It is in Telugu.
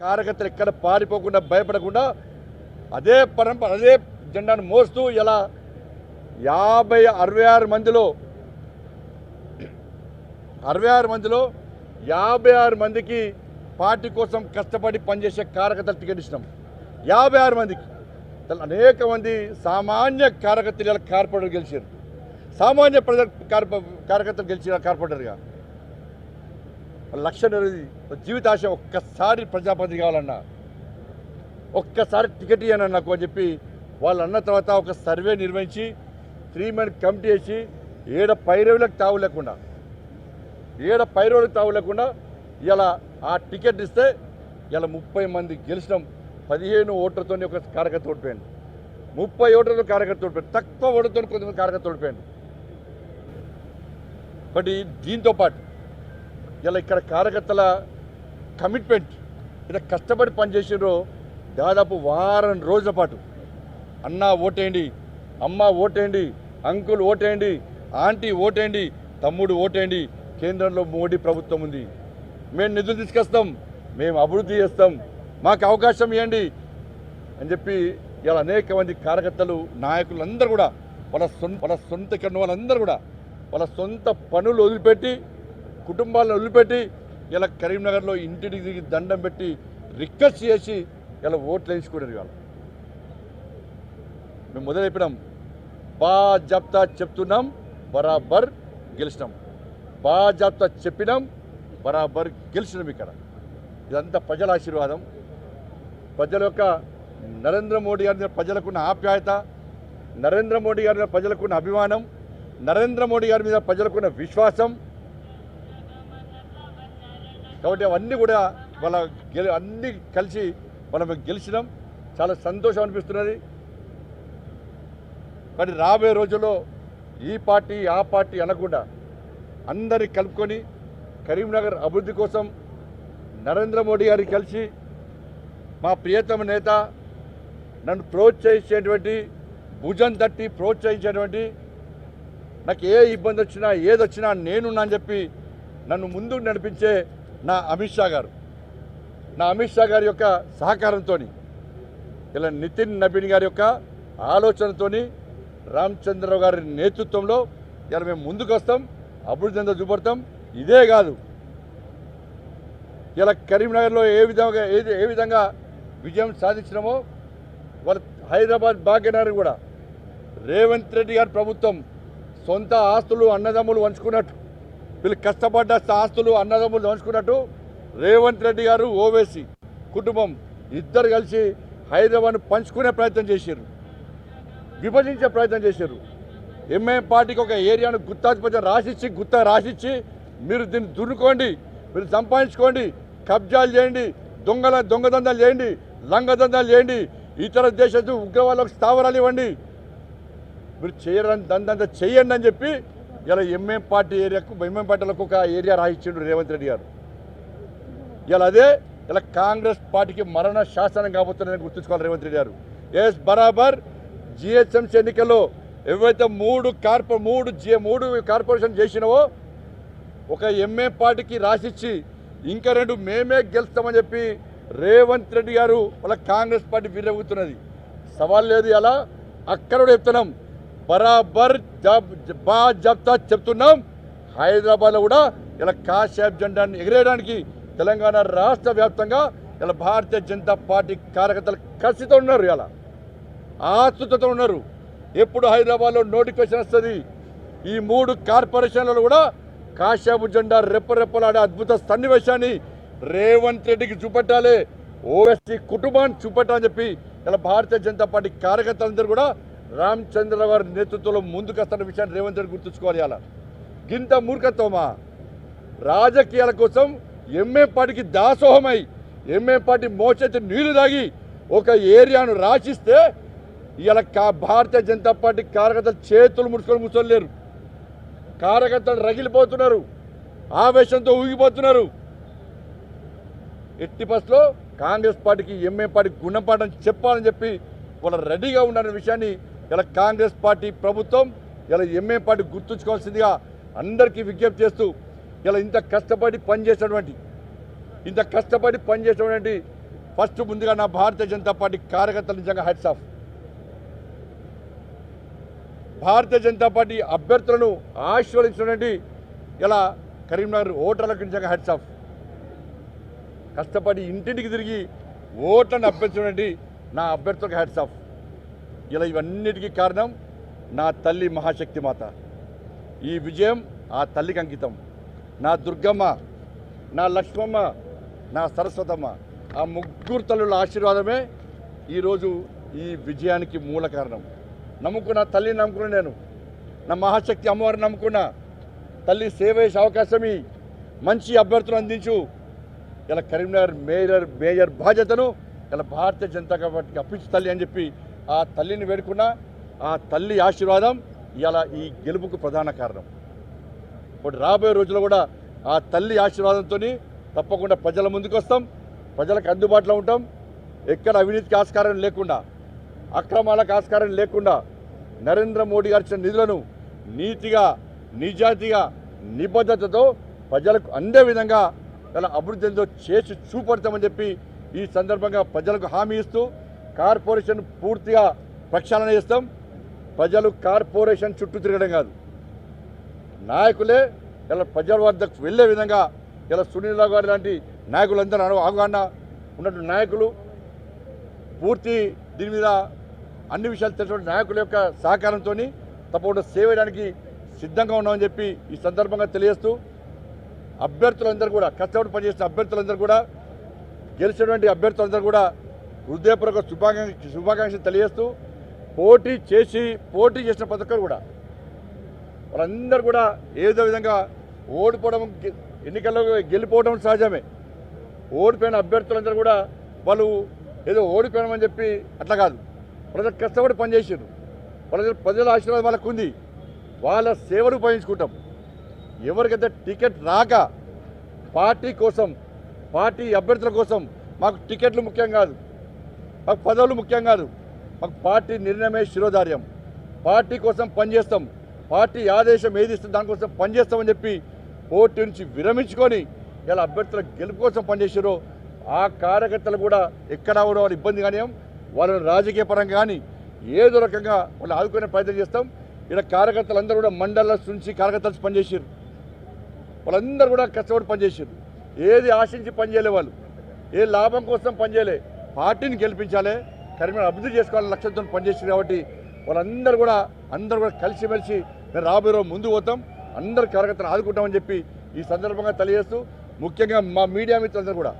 కార్యకర్తలు ఎక్కడ పారిపోకుండా భయపడకుండా అదే పరంపర అదే జెండాను మోస్తూ ఇలా 66 మందిలో 56 మందికి పార్టీ కోసం కష్టపడి పనిచేసే కార్యకర్తలు టికెట్ ఇచ్చినాం. 56 మందికి అనేక మంది సామాన్య కార్యకర్తలు ఇలా కార్పొరేటర్ గెలిచారు. సామాన్య ప్రజల కార్యకర్తలు గెలిచిన కార్పొరేటర్గా లక్ష్యం జీవితాశ ఒక్కసారి ప్రజాప్రతినిధి కావాలన్నా, ఒక్కసారి టికెట్ ఇవ్వను నాకు అని చెప్పి వాళ్ళు అన్న తర్వాత ఒక సర్వే నిర్వహించి 3 మెన్ కమిటీ వేసి ఏడ పైరవులకు తావు లేకుండా ఇలా ఆ టికెట్ ఇస్తే ఇలా 30 మంది గెలిచినాం. 15 ఓట్లతో ఒక కార్యకర్త ఓడిపోయాడు, 30 ఓట్లతో కార్యకర్త ఓడిపోయాడు, తక్కువ ఓట్లతో కొంతమంది కార్యకర్త ఓడిపోయాడు. బట్ దీంతో పాటు ఇలా ఇక్కడ కార్యకర్తల కమిట్మెంట్ ఇలా కష్టపడి పనిచేసారో దాదాపు వారం రోజుల పాటు అన్న ఓటేయండి, అమ్మ ఓటేయండి, అంకుల్ ఓటేయండి, ఆంటీ ఓటేయండి, తమ్ముడు ఓటేయండి, కేంద్రంలో మోడీ ప్రభుత్వం ఉంది, మేము నిధులు తీసుకొస్తాం, మేము అభివృద్ధి చేస్తాం, మాకు అవకాశం ఇవ్వండి అని చెప్పి ఇలా అనేక మంది కార్యకర్తలు నాయకులందరూ కూడా వాళ్ళ సొంత ఇక్కడ వాళ్ళందరూ కూడా వాళ్ళ సొంత పనులు వదిలిపెట్టి కుటుంబాలను వదిలిపెట్టి ఇలా కరీంనగర్లో ఇంటికి దిగి దండం పెట్టి రిక్వెస్ట్ చేసి ఇలా ఓట్లు వేయించుకునేది. ఇవాళ మేము మొదలు చెప్పినాం, బాజాబ్తా చెప్తున్నాం, బరాబర్ గెలిచినాం, బాజాబ్తా చెప్పినాం, బరాబర్ గెలిచినాం. ఇక్కడ ఇదంతా ప్రజల ఆశీర్వాదం, ప్రజల యొక్క నరేంద్ర మోడీ గారి మీద ప్రజలకున్న ఆప్యాయత, నరేంద్ర మోడీ గారి మీద ప్రజలకున్న అభిమానం, నరేంద్ర మోడీ గారి మీద ప్రజలకున్న విశ్వాసం. కాబట్టి అవన్నీ కూడా అన్నీ కలిసి మనం గెలిచినాం. చాలా సంతోషం అనిపిస్తున్నది. మరి రాబోయే రోజుల్లో ఈ పార్టీ ఆ పార్టీ అనకుండా అందరినీ కలుపుకొని కరీంనగర్ అభివృద్ధి కోసం నరేంద్ర మోడీ గారికి కలిసి మా ప్రియతమ నేత నన్ను ప్రోత్సహించేటువంటి, భుజం తట్టి ప్రోత్సహించేటువంటి, నాకు ఏ ఇబ్బంది వచ్చినా ఏదొచ్చినా నేనున్నా అని చెప్పి నన్ను ముందుకు నడిపించే నా అమిత్ షా గారి యొక్క సహకారంతో, ఇలా నితిన్ నబీన్ గారి యొక్క ఆలోచనతో, రామచంద్రరావు గారి నేతృత్వంలో ఇలా మేము ముందుకు వస్తాం, అభివృద్ధి అంతా చూపడతాం. ఇదే కాదు, ఇలా కరీంనగర్లో ఏ విధంగా విజయం సాధించినామో వాళ్ళ హైదరాబాద్ భాగ్యనగర్ కూడా రేవంత్ రెడ్డి గారి ప్రభుత్వం సొంత ఆస్తులు అన్నదమ్ములు పంచుకున్నట్టు, వీళ్ళు కష్టపడ్డ ఆస్తులు అన్నదమ్ములు పంచుకున్నట్టు రేవంత్ రెడ్డి గారు ఓవేసీ కుటుంబం ఇద్దరు కలిసి హైదరాబాద్ను పంచుకునే ప్రయత్నం చేశారు, విభజించే ప్రయత్నం చేశారు. ఎంఐఎం పార్టీకి ఒక ఏరియాను గుత్తా రాసిచ్చి మీరు దీన్ని దున్నుకోండి, మీరు సంపాదించుకోండి, కబ్జాలు చేయండి, దొంగదందాలు చేయండి, లంగదందాలు చేయండి, ఇతర దేశ ఉగ్రవాళ్ళకు స్థావరాలు ఇవ్వండి, మీరు చేయరని దందంతా చెయ్యండి అని చెప్పి ఇలా ఎంఐఎం పార్టీలకు ఒక ఏరియా రాయించిండు రేవంత్ రెడ్డి గారు. ఇలా కాంగ్రెస్ పార్టీకి మరణ శాసనం కాబోతుందని గుర్తుంచుకోవాలి రేవంత్ రెడ్డి గారు. ఎస్ బరాబర్ జిహెచ్ఎంసీ ఎన్నికల్లో ఏవైతే మూడు కార్పొరేషన్ చేసినావో ఒక ఎంఐఎం పార్టీకి రాసిచ్చి ఇంకా 2 మేమే గెలుస్తామని చెప్పి రేవంత్ రెడ్డి గారు వాళ్ళ కాంగ్రెస్ పార్టీ విరవుతున్నది. సవాల్ లేదు. అలా అక్కడ కూడా చెప్తున్నాం, బరాబర్ బాజాబ్తా చెప్తున్నాం. హైదరాబాద్లో కూడా ఇలా కాషాయబ్ జెండాన్ని ఎగిరేయడానికి తెలంగాణ రాష్ట్ర వ్యాప్తంగా ఇలా భారతీయ జనతా పార్టీ కార్యకర్తలు కసితో ఉన్నారు, ఇలా ఆతృతతో ఉన్నారు. ఎప్పుడు హైదరాబాద్లో నోటిఫికేషన్ వస్తుంది, ఈ 3 కార్పొరేషన్లలో కూడా కాషాయబ్ జెండా రెప్పరెప్పలాడే అద్భుత సన్నివేశాన్ని రేవంత్ రెడ్డికి చూపెట్టాలి, ఓవైసీ కుటుంబాన్ని చూపెట్టాలని చెప్పి ఇలా భారతీయ జనతా పార్టీ కార్యకర్తలందరూ కూడా రామచంద్రరావు గారి నేతృత్వంలో ముందుకు వస్తున్న విషయాన్ని రేవంత్ రెడ్డి గుర్తుంచుకోవాలి. అలా గింత మూర్ఖత్వమా? రాజకీయాల కోసం ఎంఐఎం పార్టీకి దాసోహమై ఎంఐఎం పార్టీ మోచేతి నీళ్లు తాగి ఒక ఏరియాను రాసిస్తే ఇలా భారతీయ జనతా పార్టీ కార్యకర్తలు చేతులు ముడుచుకొని కార్యకర్తలు రగిలిపోతున్నారు, ఆవేశంతో ఊగిపోతున్నారు. ఎట్టి బస్లో కాంగ్రెస్ పార్టీకి ఎంఐఎం పార్టీకి గుణపాఠం చెప్పాలని చెప్పి వాళ్ళు రెడీగా ఉన్న విషయాన్ని ఇలా కాంగ్రెస్ పార్టీ ప్రభుత్వం ఇలా ఎంఐఎం పార్టీ గుర్తుంచుకోవాల్సిందిగా అందరికీ విజ్ఞప్తి చేస్తూ, ఇలా ఇంత కష్టపడి పనిచేసినటువంటి ఫస్ట్ ముందుగా నా భారతీయ జనతా పార్టీ కార్యకర్తలు నిజంగా hats off. Bharatiya Janata party అభ్యర్థులను ఆశీర్వదించినటువంటి ఇలా కరీంనగర్ ఓటర్లకు నిజంగా హ్యాట్స్ ఆఫ్. కష్టపడి ఇంటింటికి తిరిగి ఓట్లను అభ్యర్థించినటువంటి నా అభ్యర్థులకు హ్యాట్స్ ఆఫ్. ఇలా ఇవన్నిటికీ కారణం నా తల్లి మహాశక్తి మాత. ఈ విజయం ఆ తల్లికి అంకితం. నా దుర్గమ్మ, నా లక్ష్మమ్మ, నా సరస్వతమ్మ, ఆ ముగ్గురు తల్లుల ఆశీర్వాదమే ఈరోజు ఈ విజయానికి మూల కారణం. నమ్ముకున్న తల్లిని నమ్ముకున్నా, నేను నా మహాశక్తి అమ్మవారిని నమ్ముకున్నా. తల్లి సేవ చేసే అవకాశం మంచి అభ్యర్థులు అందించు. ఇలా కరీంనగర్ మేయర్ బాధ్యతను ఇలా భారతీయ జనతా పార్టీకి అప్పించు తల్లి అని చెప్పి ఆ తల్లిని వేడుకున్నా. ఆ తల్లి ఆశీర్వాదం ఇలా ఈ గెలుపుకు ప్రధాన కారణం. ఇప్పుడు రాబోయే రోజుల్లో కూడా ఆ తల్లి ఆశీర్వాదంతో తప్పకుండా ప్రజల ముందుకు వస్తాం, ప్రజలకు అందుబాటులో ఉంటాం. ఎక్కడ అవినీతికి ఆస్కారం లేకుండా, అక్రమాలకు ఆస్కారం లేకుండా నరేంద్ర మోడీ గారు ఇచ్చిన నిధులను నీతిగా, నిజాయితీగా, నిబద్ధతతో ప్రజలకు అందే విధంగా ఇలా అభివృద్ధితో చేసి చూపడతామని చెప్పి ఈ సందర్భంగా ప్రజలకు హామీ ఇస్తూ కార్పొరేషన్ పూర్తిగా ప్రక్షాళన చేస్తాం. ప్రజలు కార్పొరేషన్ చుట్టూ తిరగడం కాదు, నాయకులే ఇలా ప్రజల వద్దకు వెళ్ళే విధంగా ఇలా సునీల్ రావు గారు లాంటి నాయకులందరూ అవగాహన ఉన్నటువంటి నాయకులు, పూర్తి దీని మీద అన్ని విషయాలు తెలిసిన నాయకుల యొక్క సహకారంతో తప్పకుండా సేవ చేయడానికి సిద్ధంగా ఉన్నామని చెప్పి ఈ సందర్భంగా తెలియజేస్తూ అభ్యర్థులందరూ కూడా, కష్టపడి పనిచేసిన అభ్యర్థులందరూ కూడా, గెలిచినటువంటి అభ్యర్థులందరూ కూడా హృదయపూర్వక శుభాకాంక్షలు తెలియజేస్తూ పోటీ చేసిన ప్రతి ఒక్కరు కూడా వాళ్ళందరూ కూడా ఏదో విధంగా ఓడిపోవడం, ఎన్నికల్లో గెలిపోవడం సహజమే. ఓడిపోయిన అభ్యర్థులందరూ కూడా వాళ్ళు ఏదో ఓడిపోయామని చెప్పి అట్లా కాదు, ప్రజలు కష్టపడి పనిచేసారు. ప్రజల ఆశీర్వాదం వాళ్ళకు ఉంది. వాళ్ళ సేవలు ఉపయోగించుకుంటాం. ఎవరికైతే టికెట్ రాక పార్టీ కోసం, పార్టీ అభ్యర్థుల కోసం మాకు టికెట్లు ముఖ్యం కాదు, మాకు పదవులు ముఖ్యం కాదు, మాకు పార్టీ నిర్ణయమే శిరోధార్యం. పార్టీ కోసం పనిచేస్తాం, పార్టీ ఆదేశం ఏది ఇస్తుంది దానికోసం పనిచేస్తామని చెప్పి పోటీ నుంచి విరమించుకొని ఇలా అభ్యర్థుల గెలుపు కోసం పనిచేసారో ఆ కార్యకర్తలు కూడా ఎక్కడ కూడా వాళ్ళు ఇబ్బంది కానీ వాళ్ళని రాజకీయ పరంగా కానీ ఏదో రకంగా వాళ్ళు ఆదుకునే ప్రయత్నం చేస్తాం. ఇలా కార్యకర్తలందరూ కూడా మండల నుంచి కార్యకర్తలు పనిచేసారు. వాళ్ళందరూ కూడా కష్టపడి పనిచేసారు. ఏది ఆశించి పనిచేయలే, వాళ్ళు ఏ లాభం కోసం పనిచేయలే, పార్టీని గెలిపించాలి, కరీంనగర్ అభివృద్ధి చేసుకోవాలని లక్ష్యంతో పనిచేసారు. కాబట్టి వాళ్ళందరూ కూడా కలిసిమెలిసి మేము రాబోయే రోజు ముందు పోతాం, అందరు కార్యకర్తలు ఆదుకుంటామని చెప్పి ఈ సందర్భంగా తెలియజేస్తూ ముఖ్యంగా మా మీడియా మిత్రులందరూ కూడా